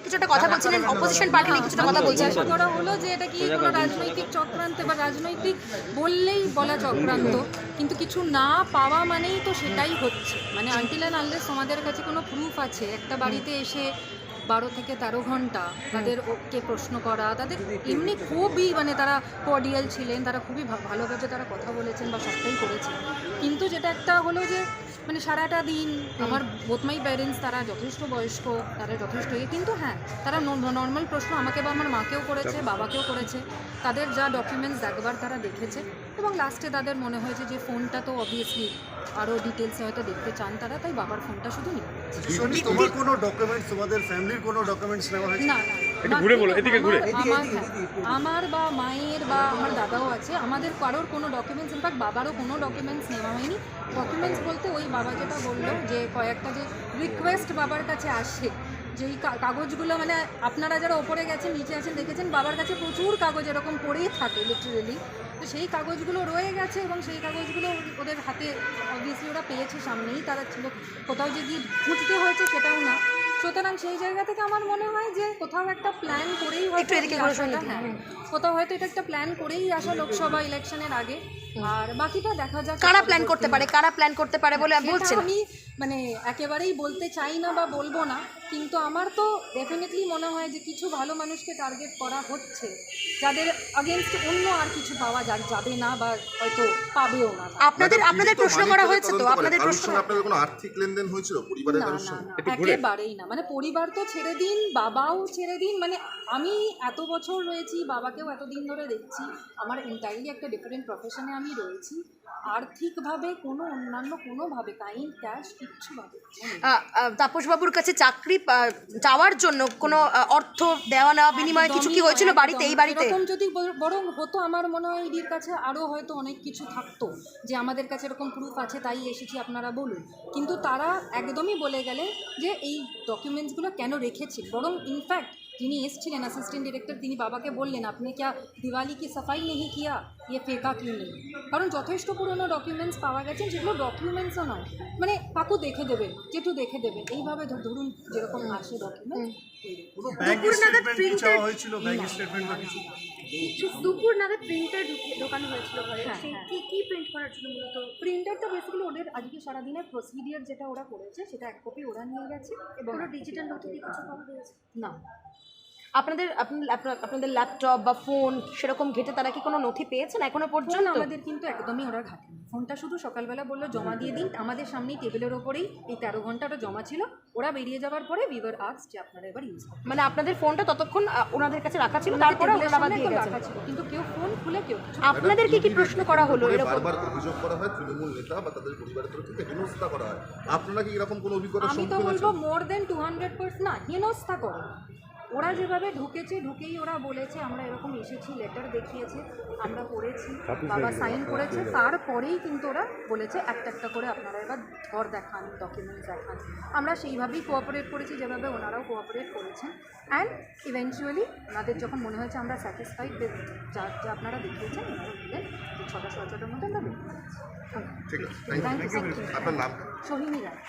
কিছুটা কথা বলছিলেন, অপোজিশন পার্টি নিয়ে কিছুটা কথা বলছিলেন। জিজ্ঞাসা করা হলো যে এটা কি কোনো রাজনৈতিক চক্রান্ত বা রাজনৈতিক বললেই বলা চক্রান্ত, কিন্তু কিছু না পাওয়া মানেই তো সেটাই হচ্ছে। মানে আনটিল অ্যান্ড আনলেস তোমাদের কাছে কোনো প্রুফ আছে একটা বাড়িতে এসে 12 থেকে 13 ঘন্টা তাদের ওকে প্রশ্ন করা, তাদের এমনি খুবই মানে তারা কর্ডিয়াল ছিলেন, তারা খুবই ভালোভাবে তারা কথা বলেছেন বা সবটাই করেছেন, কিন্তু যেটা একটা হলো যে মানে সারাটা দিন আমার বোথ মাই প্যারেন্টস তারা যথেষ্ট বয়স্ক, তারা যথেষ্ট কিন্তু হ্যাঁ তারা নর্মাল প্রশ্ন আমাকে বা আমার মাকেও করেছে, বাবাকেও করেছে, তাদের যা ডকুমেন্টস একবার তারা দেখেছে এবং লাস্টে তাদের মনে হয়েছে যে ফোনটা তো অবভিয়াসলি আরও ডিটেলসে হয়তো দেখতে চান তারা, তাই বাবার ফোনটা শুধু নিয়ে তোমার কোনো ডকুমেন্টস, তোমাদের ফ্যামিলির কোনো ডকুমেন্টস নেওয়া হয়েছে? না না ঘুরে বলো, এদিকে ঘুরে। আমার বা মায়ের বা আমার দাদাও আছে, আমাদের কারোর কোনো ডকুমেন্টস, ইনফ্যাক্ট বাবারও কোনো ডকুমেন্টস নেওয়া হয়নি। ডকুমেন্টস বলতে ওই বাবা যেটা বললো যে কয়েকটা যে রিকোয়েস্ট বাবার কাছে আসে, যেই কাগজগুলো মানে আপনারা যারা ওপরে গেছেন নিচে আছেন দেখেছেন বাবার কাছে প্রচুর কাগজ এরকম পড়েই থাকে লিটারেলি, তো সেই কাগজগুলো রয়ে গেছে এবং সেই কাগজগুলো ওদের হাতে অবভিয়াসলি ওরা পেয়েছে, সামনেই তারা ছিল, কোথাও যে গিয়ে খুঁজতে হয়েছে সেটাও না। সুতরাং সেই জায়গা থেকে আমার মনে হয় যে কোথাও একটা প্ল্যান করেই হয়তো কোথাও হয়তো এটা একটা প্ল্যান করেই আসা লোকসভা ইলেকশনের আগে, আর বাকিটা দেখা যাক কারা প্ল্যান করতে পারে বলে বলছেন। আমি মানে একেবারেই বলতে চাই না বা বলবো না, কিন্তু আমার তো ডেফিনেটলি মনে হয় যে কিছু ভালো মানুষকে টার্গেট করা হচ্ছে যাদের আগেনস্ট অন্য আর কিছু পাওয়া যাবে না বা হয়তো পাবেও না। আপনাদের প্রশ্ন করা হয়েছে তো, আপনাদের প্রশ্ন আপনাদের কোনো আর্থিক লেনদেন হয়েছিল পরিবারের কারোর সঙ্গে? একেবারেই না, মানে পরিবার তো ছেড়ে দিন, বাবাও ছেড়ে দিন, মানে আমি এত বছর রয়েছি, বাবাকেও এতদিন ধরে দেখছি, আমার এন্টায়ারলি একটা ডিফারেন্ট প্রফেশনে আমি রয়েছি, আর্থিকভাবে কোনো অন্যান্য কোনোভাবে কাইন্ড ক্যাশ কিচ্ছুভাবে তাপসবাবুর কাছে চাকরি চাওয়ার জন্য কোনো অর্থ দেওয়া নেওয়া বিনিময়ে কিছু কি হয়েছিল বাড়িতে, এই বাড়িতে? এরকম যদি বরং হতো আমার মনে হয় ইডির কাছে আরও হয়তো অনেক কিছু থাকতো, যে আমাদের কাছে এরকম প্রুফ আছে তাই এসেছি আপনারা বলুন, কিন্তু তারা একদমই বলে গেলেন যে এই ডকুমেন্টসগুলো কেন রেখেছি, বরং ইনফ্যাক্ট যিনি এসেছিলেন অ্যাসিস্ট্যান্ট ডিরেক্টর তিনি বাবাকে বললেন আপনি क्या দিওয়ালি কি সাফাই নেই কিয়া, ইয়ে ফেকা ক্यों নেই, কারণ যথেষ্ট পুরনো ডকুমেন্টস পাওয়া গেছে যেগুলো ডকুমেন্টসও নয়, মানে কাকু দেখে দেবেন, জেঠু দেখে দেবেন, এইভাবে ধরুন যেরকম আসে ডকুমেন্ট। ব্যাংক স্টেটমেন্ট কি চাওয়া হয়েছিল? ব্যাংক স্টেটমেন্ট বা কিছু? দুপুর নাগাদ প্রিন্টার ঢোকানো হয়েছিল ঘরে, সেই কি প্রিন্ট করার জন্য মূলত? প্রিন্টারটা বেসিক্যালি ওদের আজকে সারাদিনের প্রসিডিওর যেটা ওরা করেছে সেটা এক কপি ওরা নিয়ে গেছে এবং কোনো ডিজিটাল নথি কিছু পাওয়া গেছে না। আপনাদের ল্যাপটপ বা ফোন সেরকম ঘেটে তারা কি কোনো নথি পেয়েছেন এখনো পর্যন্ত? আমাদের কিন্তু একদমই ওরা ঘাটেনি, ফোনটা শুধু সকালবেলা বললো জমা দিয়ে দিন, আমাদের সামনেই টেবিলের ওপরেই এই 13 ঘন্টা ওটা জমা ছিল, ওরা বেরিয়ে যাওয়ার পরে উইভার আস্কড যে আপনারা এবার ইউজ করুন, মানে আপনাদের ফোনটা ততক্ষণ ওনাদের কাছে রাখা ছিল, তারপরে ওনারা আবার দিয়ে গেছেন, কিন্তু কেউ ফোন খুলে কেউ আপনাদেরকে কি প্রশ্ন করা হলো? এরকম বারবার অভিযোগ করা হয় তৃণমূল নেতা বা তাদের পরিবারের তরফ থেকে হেনস্থা করা হয়, আপনারা কি এরকম কোনো অভিজ্ঞতা? আমি তো বলবো মোর দেন 200% না, হেনস্থা করে ওরা যেভাবে ঢুকেছে, ঢুকেই ওরা বলেছে আমরা এরকম এসেছি, লেটার দেখিয়েছে, আমরা পড়েছি, বাবা সাইন করেছে, তারপরেই কিন্তু ওরা বলেছে একটা একটা করে আপনারা এবার ঘর দেখান, ডকুমেন্টস দেখান, আমরা সেইভাবেই কোঅপারেট করেছি যেভাবে ওনারাও কোঅপারেট করেছেন, অ্যান্ড ইভেনচুয়ালি ওনাদের যখন মনে হয়েছে আমরা স্যাটিসফাইড যা যা আপনারা দেখিয়েছেন ওনারা বললেন যে 6টা মধ্যে আমরা বেরিয়ে যাচ্ছি। ঠিক আছে, থ্যাংক ইউ। আপনার নাম? সোহিনী রায়।